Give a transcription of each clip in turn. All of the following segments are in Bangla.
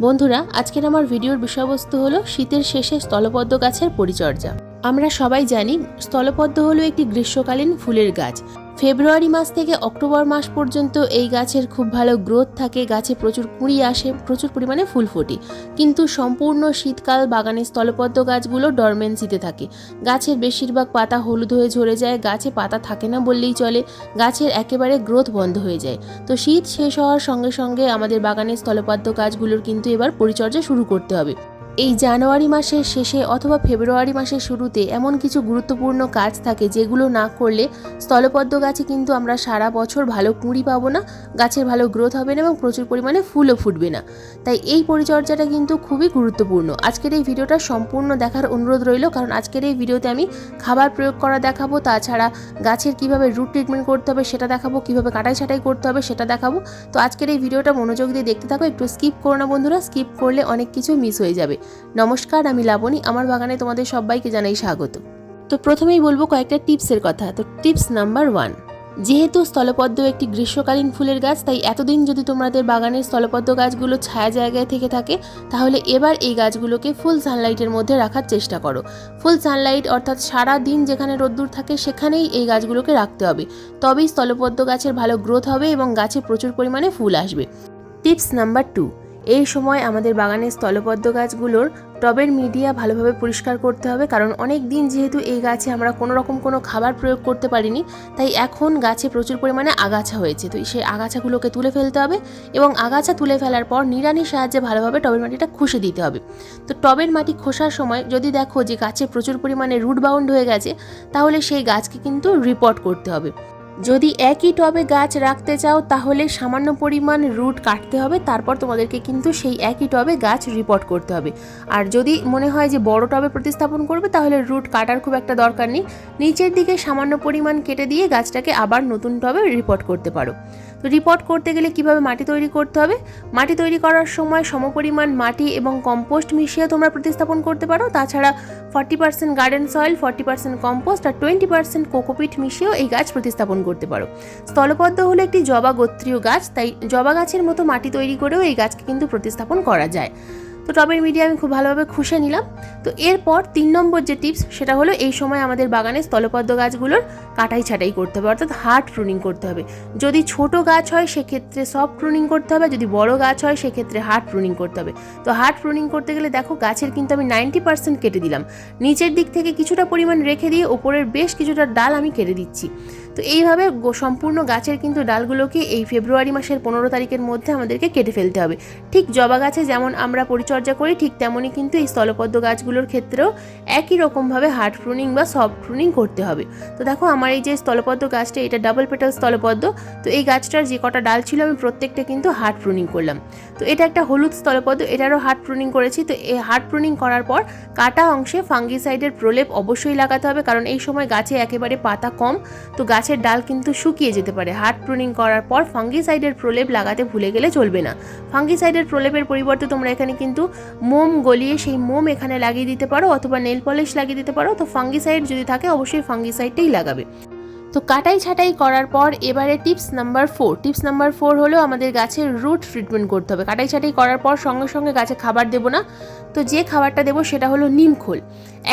বন্ধুরা, আজকের আমার ভিডিওর বিষয়বস্তু হলো শীতের শেষে স্থলপদ্ম গাছের পরিচর্যা। আমরা সবাই জানি স্থলপদ্ম হলো একটি গ্রীষ্মকালীন ফুলের গাছ। ফেব্রুয়ারি মাস থেকে অক্টোবর মাস পর্যন্ত এই গাছের খুব ভালো গ্রোথ থাকে, গাছে প্রচুর কুঁড়ি আসে, প্রচুর পরিমাণে ফুল ফোটে। কিন্তু সম্পূর্ণ শীতকাল বাগানের স্থলপদ্ম গাছগুলো ডরমেন্সিতে থাকে। গাছের বেশিরভাগ পাতা হলুদ হয়ে ঝরে যায়, গাছে পাতা থাকে না বললেই চলে, গাছের একেবারে গ্রোথ বন্ধ হয়ে যায়। তো শীত শেষ হওয়ার সঙ্গে সঙ্গে আমাদের বাগানের স্থলপদ্ম গাছগুলোর কিন্তু এবার পরিচর্যা শুরু করতে হবে। এই জানুয়ারি মাসের শেষে অথবা ফেব্রুয়ারি মাসের শুরুতে এমন কিছু গুরুত্বপূর্ণ কাজ থাকে যেগুলো না করলে স্থলপদ্ম গাছে কিন্তু আমরা সারা বছর ভালো কুঁড়ি পাবো না, গাছের ভালো গ্রোথ হবে না এবং প্রচুর পরিমাণে ফুলও ফুটবে না। তাই এই পরিচর্যাটা কিন্তু খুবই গুরুত্বপূর্ণ। আজকের এই ভিডিওটা সম্পূর্ণ দেখার অনুরোধ রইল, কারণ আজকের এই ভিডিওতে আমি খাবার প্রয়োগ করা দেখাবো, তাছাড়া গাছের কিভাবে রুট ট্রিটমেন্ট করতে হবে সেটা দেখাবো, কিভাবে কাটাই ছাঁটাই করতে হবে সেটা দেখাবো। তো আজকের এই ভিডিওটা মনোযোগ দিয়ে দেখতে থাকো, একটু স্কিপ করো না বন্ধুরা, স্কিপ করলে অনেক কিছু মিস হয়ে যাবে। নমস্কার, আমি লাবণী, আমার বাগানে তোমাদের সবাইকে জানাই স্বাগত। তো প্রথমেই বলবো কয়েকটা টিপসের কথা। তো টিপস নাম্বার 1, যেহেতু স্থলপদ্ম একটি গ্রীষ্মকালীন ফুলের গাছ, তাই এতদিন যদি তোমাদের বাগানের স্থলপদ্ম গাছগুলো ছায়া জায়গায় থেকে থাকে, তাহলে এবার এই গাছগুলোকে ফুল সানলাইটের মধ্যে রাখার চেষ্টা করো। ফুল সানলাইট অর্থাৎ সারা দিন যেখানে রোদ্দুর থাকে সেখানেই এই গাছগুলোকে রাখতে হবে, তবেই স্থলপদ্ম গাছের ভালো গ্রোথ হবে এবং গাছে প্রচুর পরিমাণে ফুল আসবে। টিপস নাম্বার 2, এই সময় আমাদের বাগানের স্থলপদ্ম গাছগুলোর টবের মিডিয়া ভালোভাবে পরিষ্কার করতে হবে, কারণ অনেক দিন যেহেতু এই গাছে আমরা কোনো খাবার প্রয়োগ করতে পারিনি, তাই এখন গাছে প্রচুর পরিমাণে আগাছা হয়েছে। তো সেই আগাছাগুলোকে তুলে ফেলতে হবে এবং আগাছা তুলে ফেলার পর নিড়ানির সাহায্যে ভালোভাবে টবের মাটিটা খুশে দিতে হবে। তো টবের মাটি খোসার সময় যদি দেখো যে গাছে প্রচুর পরিমাণে রুট বাউন্ড হয়ে গেছে, তাহলে সেই গাছকে কিন্তু রিপোর্ট করতে হবে। যদি একই টবে গাছ রাখতে চাও তাহলে সামান্য পরিমাণ রুট কাটতে হবে, তারপর তোমাদেরকে কিন্তু সেই একই টবে গাছ রিপোর্ট করতে হবে। আর যদি মনে হয় যে বড় টবে প্রতিস্থাপন করবে, তাহলে রুট কাটার খুব একটা দরকার নেই, নিচের দিকে সামান্য পরিমাণ কেটে দিয়ে গাছটাকে আবার নতুন টবে রিপোর্ট করতে পারো। তো রিপোর্ট করতে গেলে কিভাবে মাটি তৈরি করতে হবে, মাটি তৈরি করার সময় সমপরিমাণ মাটি এবং কম্পোস্ট মিশিয়ে তোমরা প্রতিস্থাপন করতে পারো। তাছাড়া 40% গার্ডেন সয়েল, 40% কম্পোস্ট আর 20% কোকোপিট মিশিয়েও এই গাছ প্রতিস্থাপন করতে পারো। স্থলপদ্ম হলো একটি জবা গোত্রীয় গাছ, তাই জবা গাছের মতো মাটি তৈরি করেও এই গাছকে কিন্তু প্রতিস্থাপন করা যায়। তো টবের মিডিয়া আমি খুব ভালোভাবে খুশে নিলাম। তো এরপর 3 নম্বর যে টিপস, সেটা হলো এই সময় আমাদের বাগানে স্থলপদ্ম গাছগুলোর কাটাই ছাঁটাই করতে হবে, অর্থাৎ হার্ড প্রুনিং করতে হবে। যদি ছোট গাছ হয় সেক্ষেত্রে সফট প্রুনিং করতে হবে, যদি বড় গাছ হয় সেক্ষেত্রে হার্ড প্রুনিং করতে হবে। তো হার্ড প্রুনিং করতে গেলে দেখো গাছের কিন্তু আমি 90% কেটে দিলাম, নিচের দিক থেকে কিছুটা পরিমাণ রেখে দিয়ে ওপরের বেশ কিছুটা ডাল আমি কেটে দিচ্ছি। তো এইভাবে সম্পূর্ণ গাছের কিন্তু ডালগুলোকে এই ফেব্রুয়ারি মাসের 15 তারিখের মধ্যে আমাদেরকে কেটে ফেলতে হবে। ঠিক জবা গাছে যেমন আমরা পরিচর্যা করি, ঠিক তেমনই কিন্তু এই স্থলপদ্ম গাছগুলোর ক্ষেত্রেও একই রকমভাবে হার্ড প্রুনিং বা সফট প্রুনিং করতে হবে। তো দেখো আমার এই যে স্থলপদ্ম গাছটা, এটা ডাবল পেটাল স্থলপদ্ম। তো এই গাছটার যে কটা ডাল ছিল আমি প্রত্যেকটা কিন্তু হার্ড প্রুনিং করলাম। তো এটা একটা হলুদ স্থলপদ্ম, এটারও হার্ড প্রুনিং করেছি। তো এই হার্ড প্রুনিং করার পর কাটা অংশে ফাঙ্গিসাইডের প্রলেপ অবশ্যই লাগাতে হবে, কারণ এই সময় গাছে একেবারে পাতা কম, তো গাছের ডাল কিন্তু শুকিয়ে যেতে পারে। হার্ড প্রুনিং করার পর ফাঙ্গিসাইডের প্রলেপ লাগাতে ভুলে গেলে চলবে না। ফাঙ্গিসাইডের প্রলেপের পরিবর্তে তোমরা এখানে কিন্তু মোম গলিয়ে সেই মোম এখানে লাগিয়ে দিতে পারো, অথবা নেল পলিশ লাগিয়ে দিতে পারো। তো ফাঙ্গিসাইড যদি থাকে অবশ্যই ফাঙ্গিসাইডটাই লাগাবে। তো কাটাই ছাঁটাই করার পর এবারে টিপস নাম্বার 4 হলো আমাদের গাছের রুট ট্রিটমেন্ট করতে হবে। কাটাই ছাঁটাই করার পর সঙ্গে সঙ্গে গাছে খাবার দেবো না। তো যে খাবারটা দেবো সেটা হলো নিমখোল।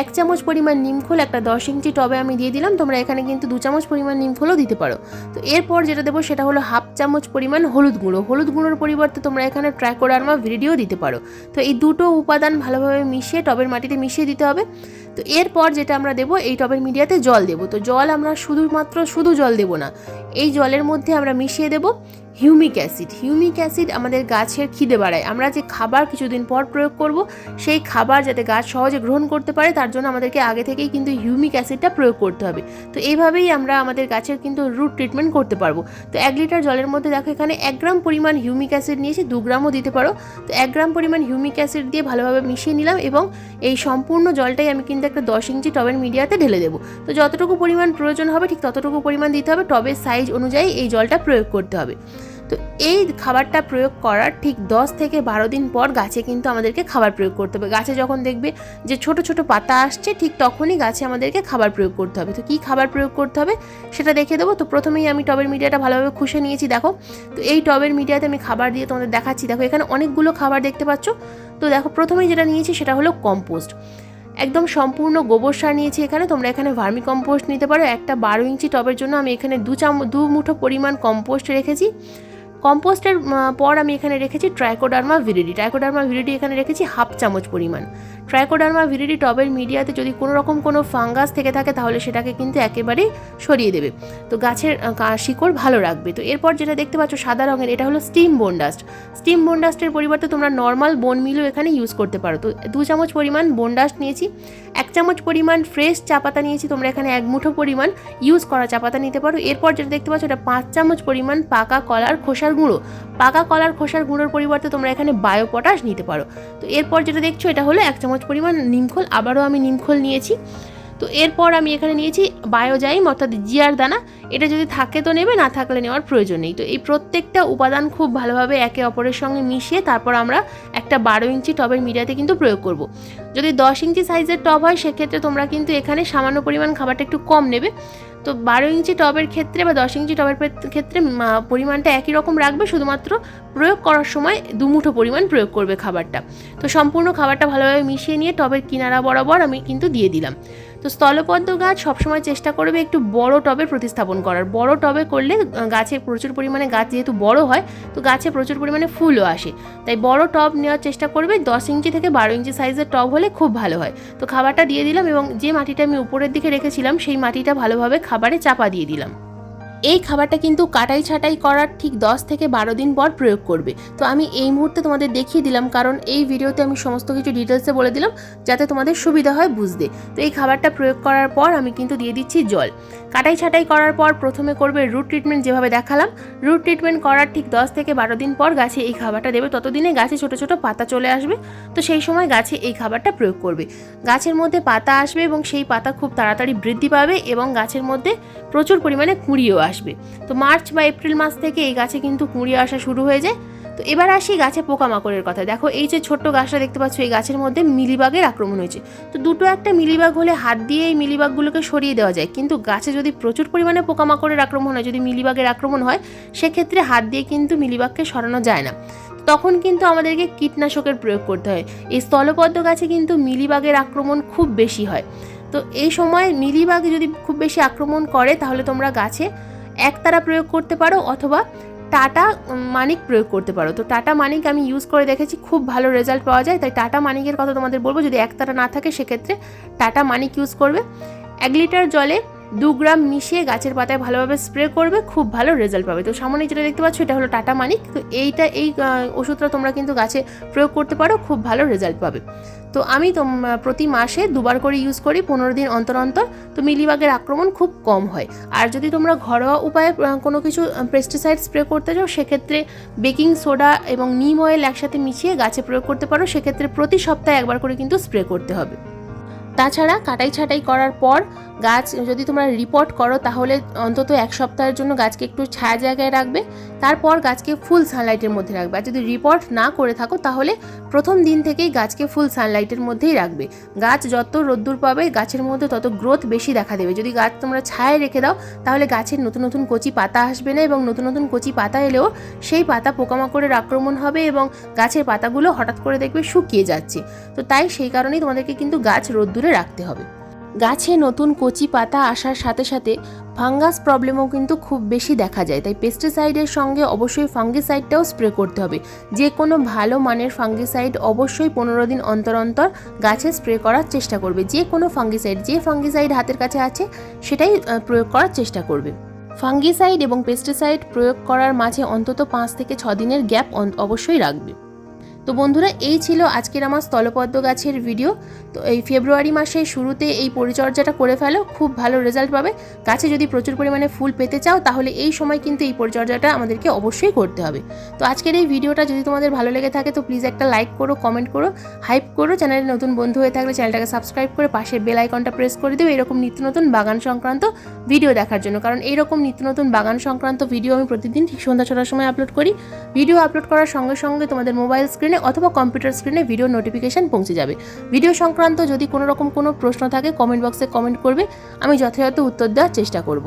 1 চামচ পরিমাণ নিমখোল একটা 10 ইঞ্চি টবে আমি দিয়ে দিলাম, তোমরা এখানে কিন্তু 2 চামচ পরিমাণ নিমখোলও দিতে পারো। তো এরপর যেটা দেবো সেটা হলো 1/2 চামচ পরিমাণ হলুদ গুঁড়ো। হলুদ গুঁড়োর পরিবর্তে তোমরা এখানে ট্রাইকোডার্মা ভিরিডিও দিতে পারো। তো এই দুটো উপাদান ভালোভাবে মিশিয়ে টবের মাটিতে মিশিয়ে দিতে হবে। তো এরপর যেটা আমরা দেবো, এই টবের মিডিয়াতে জল দেবো। তো জল আমরা শুধু জল দেবো না, এই জলের মধ্যে আমরা মিশিয়ে দেবো হিউমিক অ্যাসিড। হিউমিক অ্যাসিড আমাদের গাছের খিদে বাড়ায়। আমরা যে খাবার কিছুদিন পর প্রয়োগ করব, সেই খাবার যাতে গাছ সহজে গ্রহণ করতে পারে তার জন্য আমাদেরকে আগে থেকেই কিন্তু হিউমিক অ্যাসিডটা প্রয়োগ করতে হবে। তো এইভাবেই আমরা আমাদের গাছের কিন্তু রুট ট্রিটমেন্ট করতে পারবো। তো 1 লিটার জলের মধ্যে দেখো এখানে 1 গ্রাম পরিমাণ হিউমিক অ্যাসিড নিয়েছি, 2 গ্রামও দিতে পারো। তো 1 গ্রাম পরিমাণ হিউমিক অ্যাসিড দিয়ে ভালোভাবে মিশিয়ে নিলাম এবং এই সম্পূর্ণ জলটাই আমি কিন্তু একটা 10 ইঞ্চি টবের মিডিয়াতে ঢেলে দেবো। তো যতটুকু পরিমাণ প্রয়োজন হবে ঠিক ততটুকু পরিমাণ দিতে হবে, টবের সাইজ অনুযায়ী এই জলটা প্রয়োগ করতে হবে। তো এই খাবারটা প্রয়োগ করার ঠিক 10 থেকে 12 দিন পর গাছে কিন্তু আমাদেরকে খাবার প্রয়োগ করতে হবে। গাছে যখন দেখবে যে ছোট ছোট পাতা আসছে ঠিক তখনই গাছে আমাদেরকে খাবার প্রয়োগ করতে হবে। তো কী খাবার প্রয়োগ করতে হবে সেটা দেখে দেবো। তো প্রথমেই আমি টবের মিডিয়াটা ভালোভাবে খুশে নিয়েছি, দেখো। তো এই টবের মিডিয়াতে আমি খাবার দিয়ে তোমাদের দেখাচ্ছি। দেখো এখানে অনেকগুলো খাবার দেখতে পাচ্ছ। তো দেখো প্রথমেই যেটা নিয়েছি সেটা হলো কম্পোস্ট, একদম সম্পূর্ণ গোবর সার নিয়েছি এখানে। তোমরা এখানে ভার্মি কম্পোস্ট নিতে পারো। একটা 12 ইঞ্চি টবের জন্য আমি এখানে 2 মুঠো পরিমাণ কম্পোস্ট রেখেছি। কম্পোস্টের পর আমি এখানে রেখেছি ট্রাইকোডার্মা ভিরিডি। ট্রাইকোডার্মা ভিরিডি এখানে রেখেছি 1/2 চামচ পরিমাণ। ট্রাইকোডার্মা ভিরিডি টবের মিডিয়াতে যদি কোনো রকম কোনো ফাঙ্গাস থেকে থাকে তাহলে সেটাকে কিন্তু একেবারেই সরিয়ে দেবে, তো গাছের শিকড় ভালো রাখবে। তো এরপর যেটা দেখতে পাচ্ছ সাদা রঙের, এটা হলো স্টিম বোনডাস্ট। স্টিম বোনডাস্টের পরিবর্তে তোমরা নর্মাল বোন মিলও এখানে ইউজ করতে পারো। তো 2 চামচ পরিমাণ বোনডাস্ট নিয়েছি। 1 চামচ পরিমাণ ফ্রেশ চা পাতা নিয়েছি। তোমরা এখানে 1 মুঠো পরিমাণ ইউজ করা চা পাতা নিতে পারো। এরপর যেটা দেখতে পাচ্ছ এটা 5 চামচ পরিমাণ পাকা কলার খোসার গুঁড়ো। পাকা কলার খোসার গুঁড়োর পরিবর্তে তোমরা এখানে বায়ো পটাশ নিতে পারো। তো এরপর যেটা দেখছো এটা হলো 1 চামচ পরিমাণ নিমখোল। আবারও আমি নিমখোল নিয়েছি। তো এরপর আমি এখানে নিয়েছি বায়োজাইম অর্থাৎ জিয়ার দানা। এটা যদি থাকে তো নেবে, না থাকলে নেওয়ার প্রয়োজন নেই। তো এই প্রত্যেকটা উপাদান খুব ভালোভাবে একে অপরের সঙ্গে মিশিয়ে তারপর আমরা একটা 12 ইঞ্চি টবের মিডিয়াতে কিন্তু প্রয়োগ করব। যদি 10 ইঞ্চি সাইজের টব হয় সেক্ষেত্রে তোমরা কিন্তু এখানে সামান্য পরিমাণ খাবারটা একটু কম নেবে। তো 12 ইঞ্চি টবের ক্ষেত্রে বা 10 ইঞ্চি টবের ক্ষেত্রে পরিমাণটা একই রকম রাখবে, শুধুমাত্র প্রয়োগ করার সময় 2 মুঠো পরিমাণ প্রয়োগ করবে খাবারটা। তো সম্পূর্ণ খাবারটা ভালোভাবে মিশিয়ে নিয়ে টবের কিনারা বরাবর আমি কিন্তু দিয়ে দিলাম। তো স্থলপদ্ম গাছ সবসময় চেষ্টা করবে একটু বড় টবে প্রতিস্থাপন করার। বড় টবে করলে গাছে প্রচুর পরিমাণে, গাছ যেহেতু বড় হয় তো গাছে প্রচুর পরিমাণে ফুলও আসে, তাই বড় টব নেওয়ার চেষ্টা করবে। 10 ইঞ্চি থেকে 12 ইঞ্চি সাইজের টব হলে খুব ভালো হয়। তো খাবারটা দিয়ে দিলাম এবং যে মাটিটা আমি উপরের দিকে রেখেছিলাম সেই মাটিটা ভালোভাবে খাবারে চাপা দিয়ে দিলাম। এই খাবারটা কিন্তু কাটাই ছাঁটাই করার ঠিক 10 থেকে 12 দিন পর প্রয়োগ করবে। তো আমি এই মুহূর্তে তোমাদের দেখিয়ে দিলাম, কারণ এই ভিডিওতে আমি সমস্ত কিছু ডিটেলসে বলে দিলাম যাতে তোমাদের সুবিধা হয় বুঝতে। তো এই খাবারটা প্রয়োগ করার পর আমি কিন্তু দিয়ে দিচ্ছি জল। কাটাই ছাঁটাই করার পর প্রথমে করবে রুট ট্রিটমেন্ট, যেভাবে দেখালাম। রুট ট্রিটমেন্ট করার ঠিক 10 থেকে 12 দিন পর গাছে এই খাবারটা দেবে। ততদিনে গাছে ছোট ছোট পাতা চলে আসবে, তো সেই সময় গাছে এই খাবারটা প্রয়োগ করবে। গাছের মধ্যে পাতা আসবে এবং সেই পাতা খুব তাড়াতাড়ি বৃদ্ধি পাবে এবং গাছের মধ্যে প্রচুর পরিমাণে কুঁড়িও আসবে। তো মার্চ বা এপ্রিল মাস থেকে এই গাছে কিন্তু কুঁড়ি আসা শুরু হয়ে যায়। তো এবার আসি গাছে পোকামাকড়ের কথা। দেখো এই যে ছোট্ট গাছটা দেখতে পাচ্ছ, এই গাছের মধ্যে মিলিবাগের আক্রমণ হয়েছে। তো দুটো একটা মিলিবাগ হলে হাত দিয়ে এই মিলিবাগগুলোকে সরিয়ে দেওয়া যায়, কিন্তু গাছে যদি প্রচুর পরিমাণে পোকামাকড়ের আক্রমণ হয়, যদি মিলিবাগের আক্রমণ হয়, সেক্ষেত্রে হাত দিয়ে কিন্তু মিলিবাগকে সরানো যায় না। তখন কিন্তু আমাদেরকে কীটনাশকের প্রয়োগ করতে হয়। এই স্থলপদ্ম গাছে কিন্তু মিলিবাগের আক্রমণ খুব বেশি হয়। তো এই সময় মিলিবাগ যদি খুব বেশি আক্রমণ করে তাহলে তোমরা গাছে একতারা প্রয়োগ করতে পারো অথবা টাটা মানিক প্রয়োগ করতে পারো। তো টাটা মানিক আমি ইউজ করে দেখেছি, খুব ভালো রেজাল্ট পাওয়া যায়, তাই টাটা মানিকের কথা তোমাদের বলবো। যদি একতারা না থাকে সেক্ষেত্রে টাটা মানিক ইউজ করবে। 1 লিটার জলে 2 গ্রাম মিশিয়ে গাছের পাতায় ভালোভাবে স্প্রে করবে, খুব ভালো রেজাল্ট পাবে। তো সামনে যেটা দেখতে পাচ্ছ এটা হলো টাটা মানিক। তো এই ওষুধটা তোমরা কিন্তু গাছে প্রয়োগ করতে পারো, খুব ভালো রেজাল্ট পাবে। তো আমি প্রতি মাসে 2 বার করে ইউজ করি, 15 দিন অন্তর অন্তর। তো মিলিবাগের আক্রমণ খুব কম হয়। আর যদি তোমরা ঘরোয়া উপায়ে কোনো কিছু পেস্টিসাইড স্প্রে করতে চাও সেক্ষেত্রে বেকিং সোডা এবং নিম অয়েল একসাথে মিশিয়ে গাছে প্রয়োগ করতে পারো। সেক্ষেত্রে প্রতি সপ্তাহে 1 বার করে কিন্তু স্প্রে করতে হবে। তাছাড়া কাটাই ছাঁটাই করার পর গাছ যদি তোমরা রিপোর্ট করো তাহলে অন্তত 1 সপ্তাহের জন্য গাছকে একটু ছায়া জায়গায় রাখবে, তারপর গাছকে ফুল সানলাইটের মধ্যে রাখবে। আর যদি রিপোর্ট না করে থাকো তাহলে প্রথম দিন থেকেই গাছকে ফুল সানলাইটের মধ্যেই রাখবে। গাছ যত রোদ্দুর পাবে গাছের মধ্যে তত গ্রোথ বেশি দেখা দেবে। যদি গাছ তোমরা ছায়ায় রেখে দাও তাহলে গাছের নতুন নতুন কচি পাতা আসবে না, এবং নতুন নতুন কচি পাতা এলেও সেই পাতা পোকামাকড়ের আক্রমণ হবে এবং গাছের পাতাগুলো হঠাৎ করে দেখবে শুকিয়ে যাচ্ছে। তো তাই সেই কারণেই তোমাদেরকে কিন্তু গাছ রোদ্দুরে রাখতে হবে। গাছে নতুন কচি পাতা আসার সাথে সাথে ফাঙ্গাস প্রবলেমও কিন্তু খুব বেশি দেখা যায়, তাই পেস্টিসাইডের সঙ্গে অবশ্যই ফাঙ্গিসাইডটাও স্প্রে করতে হবে। যে কোনো ভালো মানের ফাঙ্গিসাইড অবশ্যই 15 দিন অন্তর অন্তর গাছে স্প্রে করার চেষ্টা করবে। যে কোনো ফাঙ্গিসাইড, যে ফাঙ্গিসাইড হাতের কাছে আছে সেটাই প্রয়োগ করার চেষ্টা করবে। ফাঙ্গিসাইড এবং পেস্টিসাইড প্রয়োগ করার মাঝে অন্তত 5 থেকে 6 দিনের গ্যাপ অবশ্যই রাখবে। তো বন্ধুরা, এই ছিল আজকের আমার স্থলপদ্ম গাছের ভিডিও। তো এই ফেব্রুয়ারি মাসের শুরুতে এই পরিচর্যাটা করে ফেলো, খুব ভালো রেজাল্ট পাবে। গাছে যদি প্রচুর পরিমাণে ফুল পেতে চাও তাহলে এই সময় কিন্তু এই পরিচর্যাটা আমাদেরকে অবশ্যই করতে হবে। তো আজকের এই ভিডিওটা যদি তোমাদের ভালো লেগে থাকে তো প্লিজ একটা লাইক করো, কমেন্ট করো, হাইপ করো। চ্যানেলে নতুন বন্ধু হয়ে থাকলে চ্যানেলটাকে সাবস্ক্রাইব করে পাশের বেল আইকনটা প্রেস করে দিও এরকম নিত্য নতুন বাগান সংক্রান্ত ভিডিও দেখার জন্য। কারণ এইরকম নিত্য নতুন বাগান সংক্রান্ত ভিডিও আমি প্রতিদিন ঠিক সন্ধ্যা 6টার সময় আপলোড করি। ভিডিও আপলোড করার সঙ্গে সঙ্গে তোমাদের মোবাইল স্ক্রিনে অথবা কম্পিউটার স্ক্রিনে ভিডিও নোটিফিকেশন পৌঁছে যাবে। ভিডিও সংক্রান্ত যদি কোনো রকম কোনো প্রশ্ন থাকে কমেন্ট বক্সে কমেন্ট করবে, আমি যথাযথ উত্তর দেওয়ার চেষ্টা করব।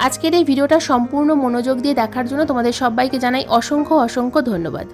আজকের এই ভিডিওটা সম্পূর্ণ মনোযোগ দিয়ে দেখার জন্য তোমাদের সবাইকে জানাই অসংখ্য অসংখ্য ধন্যবাদ।